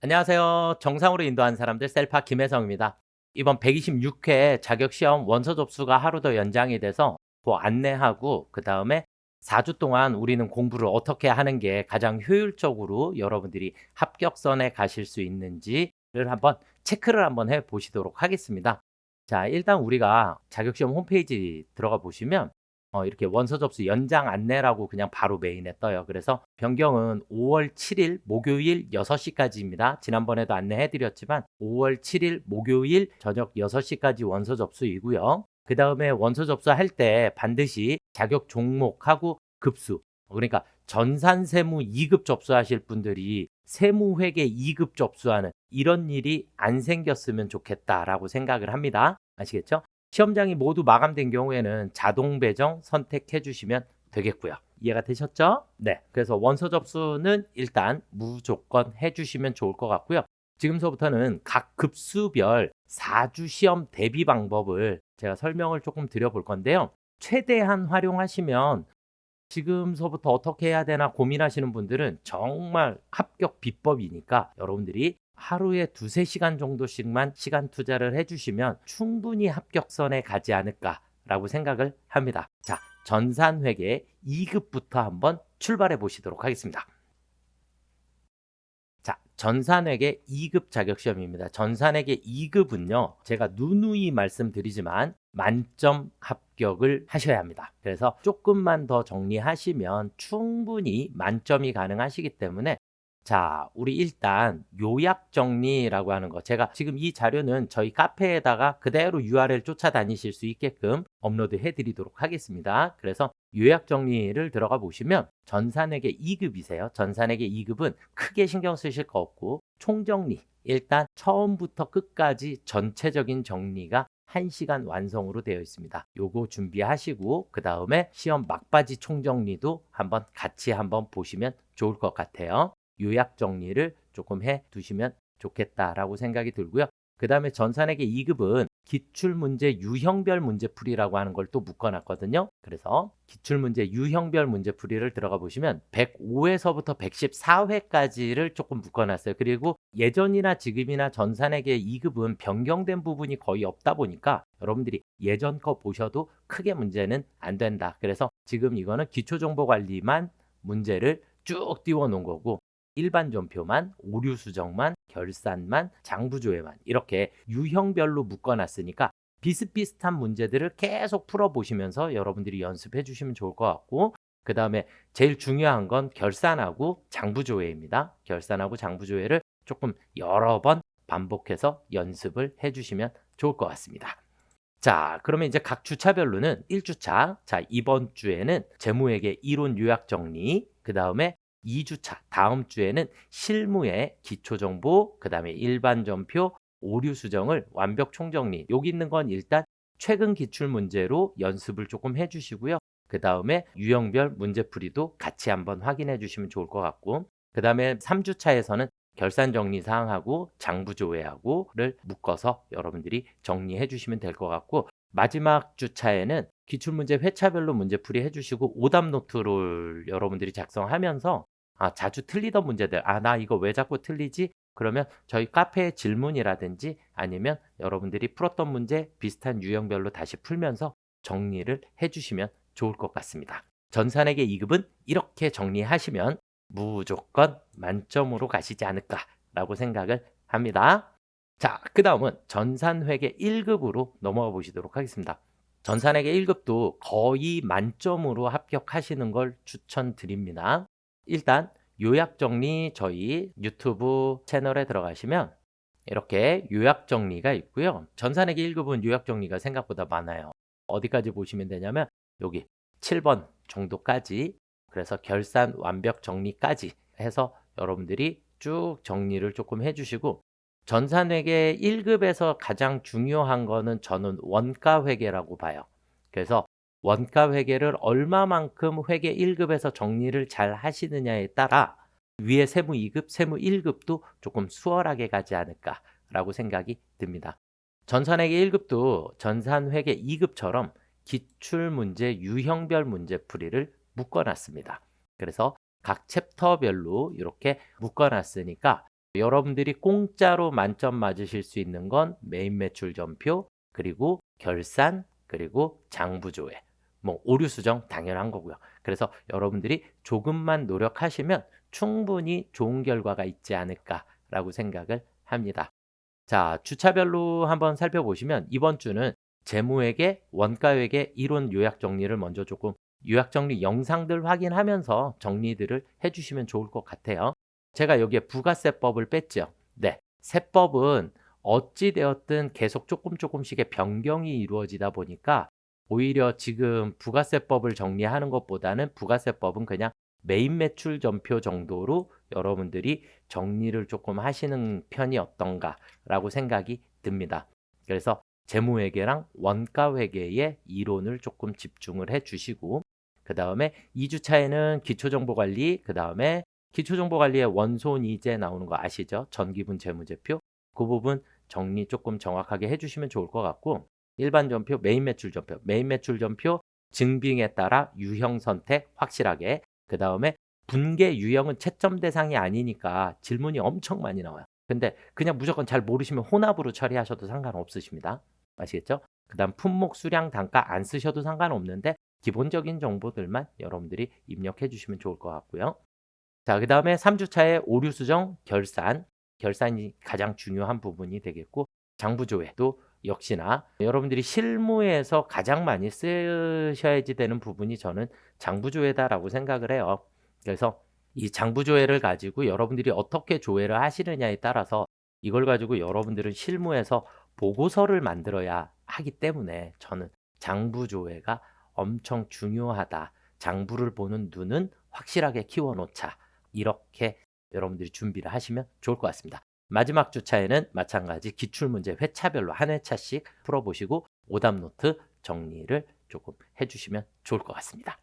안녕하세요. 정상으로 인도하는 사람들 셀파 김혜성입니다. 이번 126회 자격시험 원서 접수가 하루 더 연장이 돼서 그 안내하고 그다음에 4주 동안 우리는 공부를 어떻게 하는 게 가장 효율적으로 여러분들이 합격선에 가실 수 있는지를 한번 체크를 한번 해 보시도록 하겠습니다. 자, 일단 우리가 자격시험 홈페이지 들어가 보시면 이렇게 원서 접수 연장 안내라고 그냥 바로 메인에 떠요. 그래서 변경은 5월 7일 목요일 6시까지입니다. 지난번에도 안내해 드렸지만 5월 7일 목요일 저녁 6시까지 원서 접수이고요. 그 다음에 원서 접수할 때 반드시 자격 종목하고 급수, 그러니까 전산세무 2급 접수하실 분들이 세무회계 2급 접수하는 이런 일이 안 생겼으면 좋겠다라고 생각을 합니다. 아시겠죠? 시험장이 모두 마감된 경우에는 자동 배정 선택해 주시면 되겠고요. 이해가 되셨죠? 네. 그래서 원서 접수는 일단 무조건 해 주시면 좋을 것 같고요. 지금서부터는 각 급수별 4주 시험 대비 방법을 제가 설명을 조금 드려 볼 건데요. 최대한 활용하시면 지금서부터 어떻게 해야 되나 고민하시는 분들은 정말 합격 비법이니까 여러분들이 하루에 두세 시간 정도씩만 시간 투자를 해주시면 충분히 합격선에 가지 않을까라고 생각을 합니다. 자, 전산회계 2급부터 한번 출발해 보시도록 하겠습니다. 자, 전산회계 2급 자격시험입니다. 전산회계 2급은요, 제가 누누이 말씀드리지만 만점 합격을 하셔야 합니다. 그래서 조금만 더 정리하시면 충분히 만점이 가능하시기 때문에 자, 우리 일단 요약 정리라고 하는 거. 제가 지금 이 자료는 저희 카페에다가 그대로 URL 쫓아다니실 수 있게끔 업로드 해드리도록 하겠습니다. 그래서 요약 정리를 들어가 보시면 전산회계 2급이세요. 전산회계 2급은 크게 신경 쓰실 거 없고 총정리. 일단 처음부터 끝까지 전체적인 정리가 1시간 완성으로 되어 있습니다. 요거 준비하시고 그 다음에 시험 막바지 총정리도 같이 한번 보시면 좋을 것 같아요. 요약 정리를 조금 해 두시면 좋겠다라고 생각이 들고요. 그 다음에 전산회계 2급은 기출문제 유형별 문제풀이라고 하는 걸 또 묶어놨거든요. 그래서 기출문제 유형별 문제풀이를 들어가 보시면 105회서부터 114회까지를 조금 묶어놨어요. 그리고 예전이나 지금이나 전산회계 2급은 변경된 부분이 거의 없다 보니까 여러분들이 예전 거 보셔도 크게 문제는 안 된다. 그래서 지금 이거는 기초정보관리만 문제를 쭉 띄워 놓은 거고 일반 전표만, 오류 수정만, 결산만, 장부조회만 이렇게 유형별로 묶어놨으니까 비슷비슷한 문제들을 계속 풀어보시면서 여러분들이 연습해 주시면 좋을 것 같고 그 다음에 제일 중요한 건 결산하고 장부조회입니다. 결산하고 장부조회를 조금 여러 번 반복해서 연습을 해 주시면 좋을 것 같습니다. 자, 그러면 이제 각 주차별로는 1주차, 자, 이번 주에는 재무회계 이론 요약 정리, 그 다음에 2주차, 다음 주에는 실무의 기초정보, 그 다음에 일반 전표, 오류 수정을 완벽 총정리. 여기 있는 건 일단 최근 기출 문제로 연습을 조금 해주시고요. 그 다음에 유형별 문제풀이도 같이 한번 확인해 주시면 좋을 것 같고, 그 다음에 3주차에서는 결산 정리 사항하고 장부 조회하고를 묶어서 여러분들이 정리해 주시면 될 것 같고 마지막 주차에는 기출문제 회차별로 문제풀이 해주시고 오답 노트를 여러분들이 작성하면서 자주 틀리던 문제들 나 이거 왜 자꾸 틀리지? 그러면 저희 카페의 질문이라든지 아니면 여러분들이 풀었던 문제 비슷한 유형별로 다시 풀면서 정리를 해주시면 좋을 것 같습니다. 전산회계 2급은 이렇게 정리하시면 무조건 만점으로 가시지 않을까라고 생각을 합니다. 자, 그 다음은 전산회계 1급으로 넘어가 보시도록 하겠습니다. 전산회계 1급도 거의 만점으로 합격하시는 걸 추천드립니다. 일단 요약 정리 저희 유튜브 채널에 들어가시면 이렇게 요약 정리가 있고요. 전산회계 1급은 요약 정리가 생각보다 많아요. 어디까지 보시면 되냐면 여기 7번 정도까지 그래서 결산 완벽 정리까지 해서 여러분들이 쭉 정리를 조금 해주시고 전산회계 1급에서 가장 중요한 거는 저는 원가 회계라고 봐요. 그래서 원가 회계를 얼마만큼 회계 1급에서 정리를 잘 하시느냐에 따라 위에 세무 2급, 세무 1급도 조금 수월하게 가지 않을까라고 생각이 듭니다. 전산회계 1급도 전산회계 2급처럼 기출문제 유형별 문제풀이를 묶어놨습니다. 그래서 각 챕터별로 이렇게 묶어놨으니까 여러분들이 공짜로 만점 맞으실 수 있는 건 메인 매출 전표, 그리고 결산, 그리고 장부조회, 뭐 오류 수정 당연한 거고요. 그래서 여러분들이 조금만 노력하시면 충분히 좋은 결과가 있지 않을까라고 생각을 합니다. 자, 주차별로 한번 살펴보시면 이번 주는 재무회계, 원가회계 이론 요약 정리를 먼저 조금 요약 정리 영상들 확인하면서 정리들을 해주시면 좋을 것 같아요. 제가 여기에 부가세법을 뺐죠. 네, 세법은 어찌 되었든 계속 조금씩의 변경이 이루어지다 보니까 오히려 지금 부가세법을 정리하는 것보다는 부가세법은 그냥 메인 매출 전표 정도로 여러분들이 정리를 조금 하시는 편이 어떤가라고 생각이 듭니다. 그래서 재무회계랑 원가회계의 이론을 조금 집중을 해 주시고, 그 다음에 2주차에는 기초정보관리, 그 다음에 기초정보관리의 원손이제 나오는 거 아시죠? 전기분 재무제표. 그 부분 정리 조금 정확하게 해주시면 좋을 것 같고, 일반 전표, 메인 매출 전표, 메인 매출 전표 증빙에 따라 유형 선택 확실하게, 그 다음에 분계 유형은 채점 대상이 아니니까 질문이 엄청 많이 나와요. 근데 그냥 무조건 잘 모르시면 혼합으로 처리하셔도 상관없으십니다. 아시겠죠? 그 다음 품목, 수량, 단가 안 쓰셔도 상관없는데 기본적인 정보들만 여러분들이 입력해 주시면 좋을 것 같고요. 자, 그 다음에 3주차에 오류 수정, 결산이 가장 중요한 부분이 되겠고, 장부조회도 역시나 여러분들이 실무에서 가장 많이 쓰셔야지 되는 부분이 저는 장부조회다라고 생각을 해요. 그래서 이 장부조회를 가지고 여러분들이 어떻게 조회를 하시느냐에 따라서 이걸 가지고 여러분들은 실무에서 보고서를 만들어야 하기 때문에 저는 장부조회가 엄청 중요하다. 장부를 보는 눈은 확실하게 키워놓자. 이렇게 여러분들이 준비를 하시면 좋을 것 같습니다. 마지막 주차에는 마찬가지 기출문제 회차별로 한 회차씩 풀어보시고 오답노트 정리를 조금 해주시면 좋을 것 같습니다.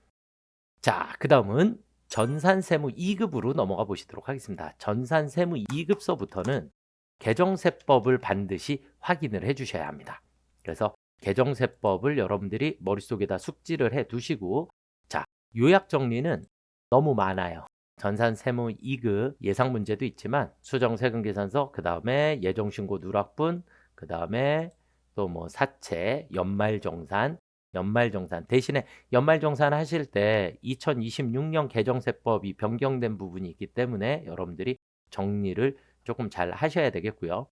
자, 그 다음은 전산세무 2급으로 넘어가 보시도록 하겠습니다. 전산세무 2급서부터는 개정세법을 반드시 확인을 해주셔야 합니다. 그래서 개정세법을 여러분들이 머릿속에다 숙지를 해 두시고, 자, 요약 정리는 너무 많아요. 전산세무 2급 예상 문제도 있지만 수정세금계산서, 그 다음에 예정신고 누락분, 그 다음에 또 뭐 사채, 연말정산 대신에 연말정산 하실 때 2026년 개정세법이 변경된 부분이 있기 때문에 여러분들이 정리를 조금 잘 하셔야 되겠고요.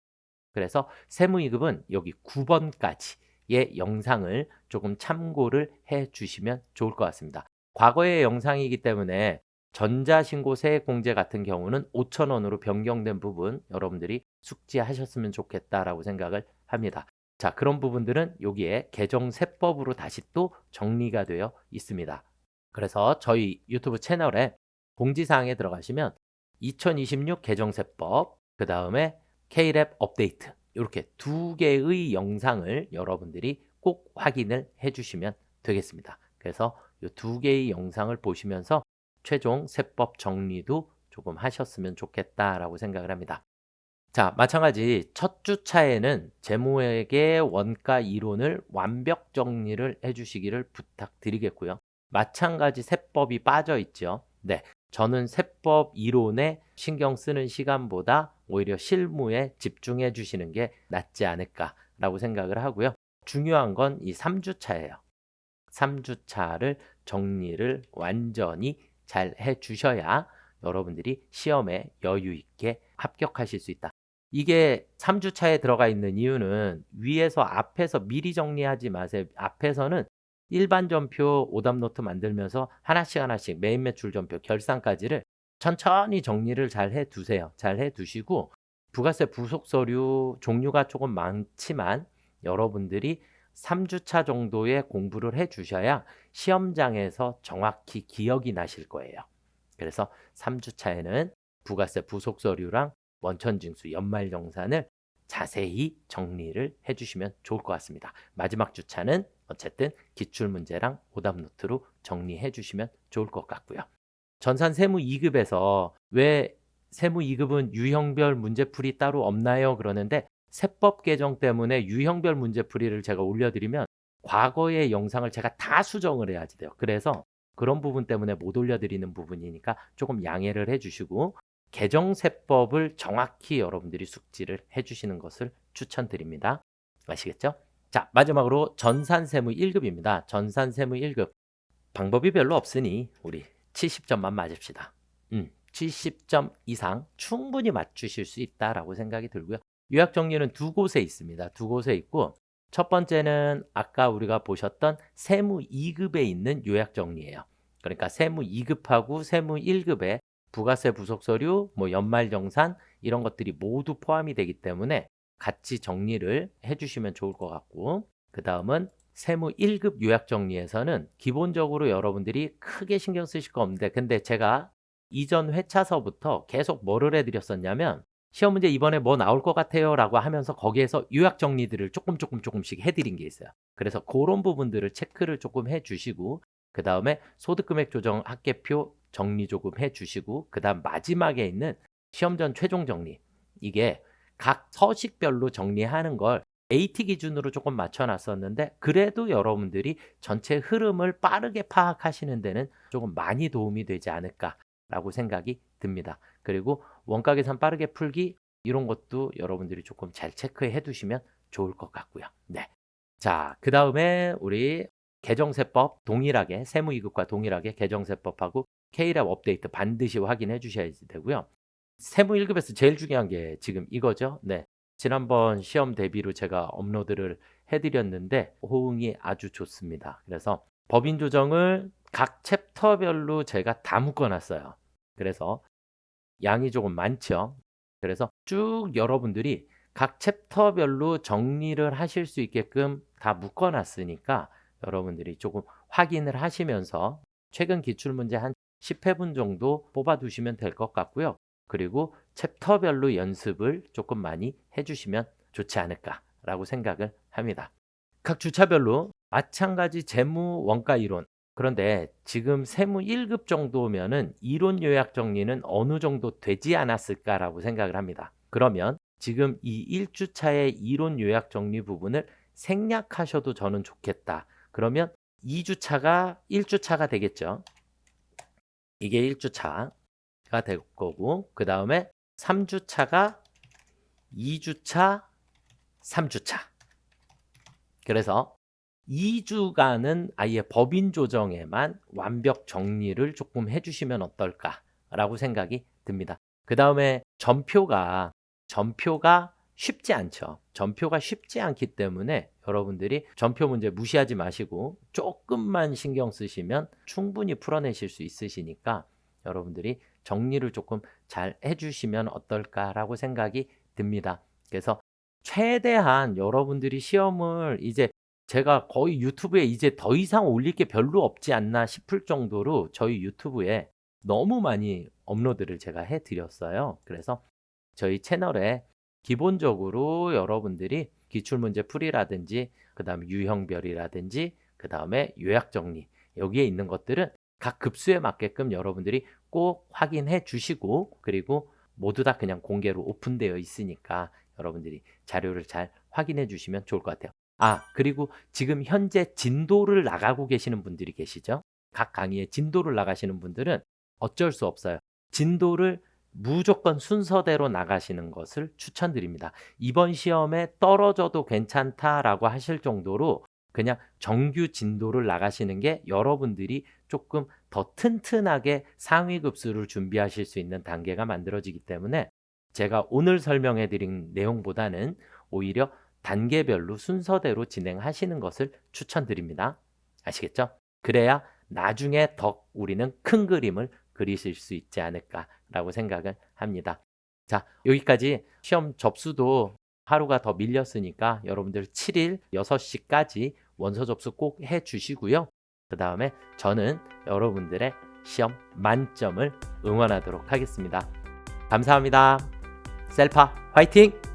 그래서 세무 2급은 여기 9번까지의 영상을 조금 참고를 해 주시면 좋을 것 같습니다. 과거의 영상이기 때문에 전자신고 세액공제 같은 경우는 5,000원으로 변경된 부분 여러분들이 숙지하셨으면 좋겠다라고 생각을 합니다. 자, 그런 부분들은 여기에 개정세법으로 다시 또 정리가 되어 있습니다. 그래서 저희 유튜브 채널에 공지사항에 들어가시면 2026 개정세법, 그 다음에 K랩 업데이트 이렇게 두 개의 영상을 여러분들이 꼭 확인을 해주시면 되겠습니다. 그래서 이 두 개의 영상을 보시면서 최종 세법 정리도 조금 하셨으면 좋겠다라고 생각을 합니다. 자, 마찬가지 첫 주차에는 재무회계 원가 이론을 완벽 정리를 해주시기를 부탁드리겠고요. 마찬가지 세법이 빠져 있죠. 네, 저는 세법 이론에 신경 쓰는 시간보다 오히려 실무에 집중해 주시는 게 낫지 않을까라고 생각을 하고요. 중요한 건 이 3주차예요. 3주차를 정리를 완전히 잘 해주셔야 여러분들이 시험에 여유 있게 합격하실 수 있다. 이게 3주차에 들어가 있는 이유는 위에서 앞에서 미리 정리하지 마세요. 앞에서는 일반 전표 오답노트 만들면서 하나씩 메인 매출 전표 결산까지를 천천히 정리를 잘 해두세요. 잘 해두시고 부가세 부속 서류 종류가 조금 많지만 여러분들이 3주차 정도의 공부를 해주셔야 시험장에서 정확히 기억이 나실 거예요. 그래서 3주차에는 부가세 부속 서류랑 원천징수 연말정산을 자세히 정리를 해주시면 좋을 것 같습니다. 마지막 주차는 어쨌든 기출문제랑 오답노트로 정리해 주시면 좋을 것 같고요. 전산 세무 2급에서 왜 세무 2급은 유형별 문제풀이 따로 없나요? 그러는데 세법 개정 때문에 유형별 문제풀이를 제가 올려드리면 과거의 영상을 제가 다 수정을 해야지 돼요. 그래서 그런 부분 때문에 못 올려드리는 부분이니까 조금 양해를 해주시고, 개정세법을 정확히 여러분들이 숙지를 해주시는 것을 추천드립니다. 아시겠죠? 자, 마지막으로 전산세무 1급입니다. 전산세무 1급. 방법이 별로 없으니 우리 70점만 맞읍시다. 70점 이상 충분히 맞추실 수 있다라고 생각이 들고요. 요약정리는 두 곳에 있습니다. 두 곳에 있고, 첫 번째는 아까 우리가 보셨던 세무 2급에 있는 요약정리예요. 그러니까 세무 2급하고 세무 1급에 부가세 부속서류, 연말정산 이런 것들이 모두 포함이 되기 때문에 같이 정리를 해주시면 좋을 것 같고, 그 다음은 세무 1급 요약정리에서는 기본적으로 여러분들이 크게 신경 쓰실 거 없는데, 근데 제가 이전 회차서부터 계속 뭐를 해드렸었냐면, 시험 문제 이번에 뭐 나올 것 같아요 라고 하면서 거기에서 요약 정리들을 조금씩 해드린 게 있어요. 그래서 그런 부분들을 체크를 조금 해주시고, 그 다음에 소득금액 조정 합계표 정리 조금 해주시고, 그 다음 마지막에 있는 시험 전 최종 정리, 이게 각 서식별로 정리하는 걸 AT 기준으로 조금 맞춰놨었는데, 그래도 여러분들이 전체 흐름을 빠르게 파악하시는 데는 조금 많이 도움이 되지 않을까라고 생각이 듭니다. 그리고 원가 계산 빠르게 풀기 이런 것도 여러분들이 조금 잘 체크해 두시면 좋을 것 같고요. 네. 자, 그 다음에 우리 개정세법 동일하게 세무 2급과 동일하게 개정세법하고 K랩 업데이트 반드시 확인해 주셔야 되고요. 세무 1급에서 제일 중요한 게 지금 이거죠. 네. 지난번 시험 대비로 제가 업로드를 해드렸는데 호응이 아주 좋습니다. 그래서 법인 조정을 각 챕터별로 제가 다 묶어놨어요. 그래서 양이 조금 많죠. 그래서 쭉 여러분들이 각 챕터별로 정리를 하실 수 있게끔 다 묶어놨으니까 여러분들이 조금 확인을 하시면서 최근 기출문제 한 10회분 정도 뽑아두시면 될 것 같고요. 그리고 챕터별로 연습을 조금 많이 해주시면 좋지 않을까라고 생각을 합니다. 각 주차별로 마찬가지 재무 원가 이론, 그런데 지금 세무 1급 정도면은 이론 요약 정리는 어느 정도 되지 않았을까라고 생각을 합니다. 그러면 지금 이 1주차의 이론 요약 정리 부분을 생략하셔도 저는 좋겠다. 그러면 2주차가 1주차가 되겠죠. 이게 1주차가 될 거고, 그 다음에 3주차가 2주차, 3주차. 그래서 2주간은 아예 법인 조정에만 완벽 정리를 조금 해주시면 어떨까라고 생각이 듭니다. 그 다음에 전표가 쉽지 않죠. 전표가 쉽지 않기 때문에 여러분들이 전표 문제 무시하지 마시고 조금만 신경 쓰시면 충분히 풀어내실 수 있으시니까 여러분들이 정리를 조금 잘 해주시면 어떨까라고 생각이 듭니다. 그래서 최대한 여러분들이 시험을 이제 제가 거의 유튜브에 이제 더 이상 올릴 게 별로 없지 않나 싶을 정도로 저희 유튜브에 너무 많이 업로드를 제가 해드렸어요. 그래서 저희 채널에 기본적으로 여러분들이 기출문제 풀이라든지 그 다음에 유형별이라든지 그 다음에 요약정리 여기에 있는 것들은 각 급수에 맞게끔 여러분들이 꼭 확인해 주시고, 그리고 모두 다 그냥 공개로 오픈되어 있으니까 여러분들이 자료를 잘 확인해 주시면 좋을 것 같아요. 그리고 지금 현재 진도를 나가고 계시는 분들이 계시죠? 각 강의에 진도를 나가시는 분들은 어쩔 수 없어요. 진도를 무조건 순서대로 나가시는 것을 추천드립니다. 이번 시험에 떨어져도 괜찮다라고 하실 정도로 그냥 정규 진도를 나가시는 게 여러분들이 조금 더 튼튼하게 상위 급수를 준비하실 수 있는 단계가 만들어지기 때문에 제가 오늘 설명해 드린 내용보다는 오히려 단계별로 순서대로 진행하시는 것을 추천드립니다. 아시겠죠? 그래야 나중에 더 우리는 큰 그림을 그리실 수 있지 않을까라고 생각을 합니다. 자, 여기까지 시험 접수도 하루가 더 밀렸으니까 여러분들 7일 6시까지 원서 접수 꼭 해주시고요. 그 다음에 저는 여러분들의 시험 만점을 응원하도록 하겠습니다. 감사합니다. 셀파 화이팅!